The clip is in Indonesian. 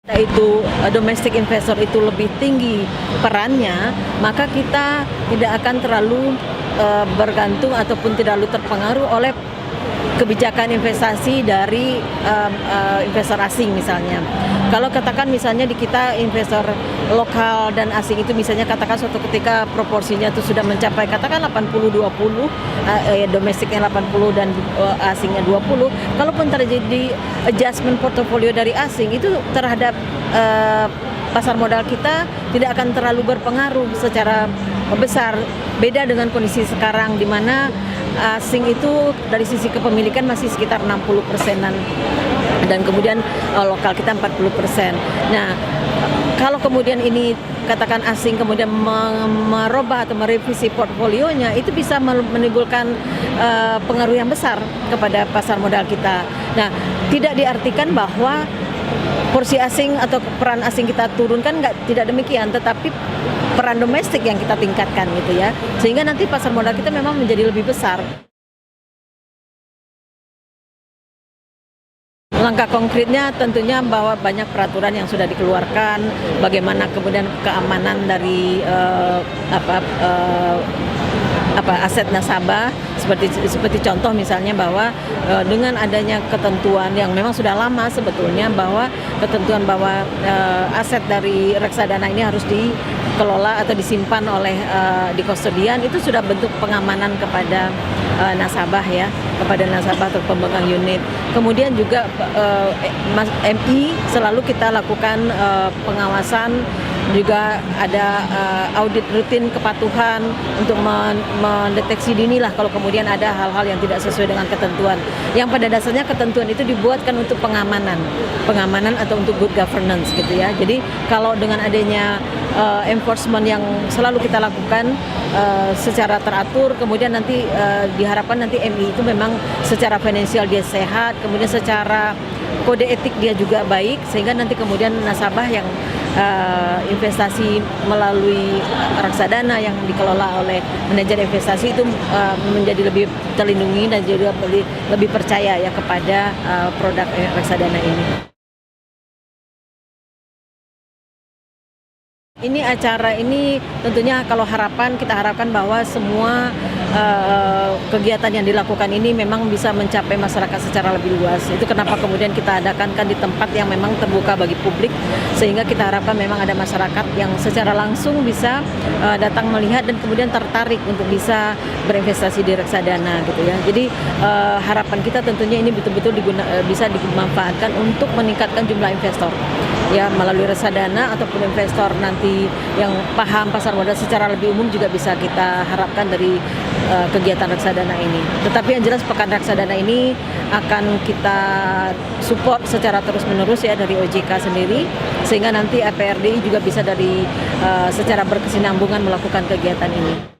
Itu domestic investor itu lebih tinggi perannya, maka kita tidak akan terlalu bergantung ataupun tidak terlalu terpengaruh oleh kebijakan investasi dari investor asing misalnya. Kalau katakan misalnya di kita investor lokal dan asing itu misalnya katakan suatu ketika proporsinya itu sudah mencapai katakan 80-20, domestiknya 80 dan asingnya 20, kalaupun terjadi adjustment portofolio dari asing itu terhadap pasar modal kita tidak akan terlalu berpengaruh secara besar. Beda dengan kondisi sekarang di mana asing itu dari sisi kepemilikan masih sekitar 60%-an dan kemudian lokal kita 40%. Nah, kalau kemudian ini katakan asing kemudian merubah atau merevisi portfolionya, itu bisa menimbulkan pengaruh yang besar kepada pasar modal kita. Nah, tidak diartikan bahwa porsi asing atau peran asing kita turunkan, tidak demikian, tetapi peran domestik yang kita tingkatkan gitu ya, sehingga nanti pasar modal kita memang menjadi lebih besar. Langkah konkretnya tentunya bahwa banyak peraturan yang sudah dikeluarkan, bagaimana kemudian keamanan dari aset nasabah, seperti contoh misalnya bahwa dengan adanya ketentuan yang memang sudah lama sebetulnya, bahwa ketentuan bahwa aset dari reksadana ini harus dikelola atau disimpan oleh di kustodian, itu sudah bentuk pengamanan kepada nasabah ya, kepada nasabah atau pemegang unit. Kemudian juga MI selalu kita lakukan pengawasan, juga ada audit rutin kepatuhan untuk mendeteksi dini lah kalau kemudian ada hal-hal yang tidak sesuai dengan ketentuan. Yang pada dasarnya ketentuan itu dibuatkan untuk pengamanan atau untuk good governance gitu ya. Jadi kalau dengan adanya enforcement yang selalu kita lakukan secara teratur, kemudian nanti diharapkan nanti MI itu memang secara finansial dia sehat, kemudian secara kode etik dia juga baik, sehingga nanti kemudian nasabah yang investasi melalui reksadana yang dikelola oleh manajer investasi itu menjadi lebih terlindungi dan juga lebih percaya ya kepada produk reksadana ini. Ini acara ini tentunya kalau kita harapkan bahwa semua kegiatan yang dilakukan ini memang bisa mencapai masyarakat secara lebih luas. Itu kenapa kemudian kita adakan di tempat yang memang terbuka bagi publik, sehingga kita harapkan memang ada masyarakat yang secara langsung bisa datang melihat dan kemudian tertarik untuk bisa berinvestasi di reksadana gitu ya. Jadi harapan kita tentunya ini betul-betul bisa dimanfaatkan untuk meningkatkan jumlah investor ya, melalui reksadana ataupun investor nanti yang paham pasar modal secara lebih umum juga bisa kita harapkan dari kegiatan reksadana ini. Tetapi yang jelas pekan reksadana ini akan kita support secara terus-menerus ya dari OJK sendiri, sehingga nanti APRDI juga bisa secara berkesinambungan melakukan kegiatan ini.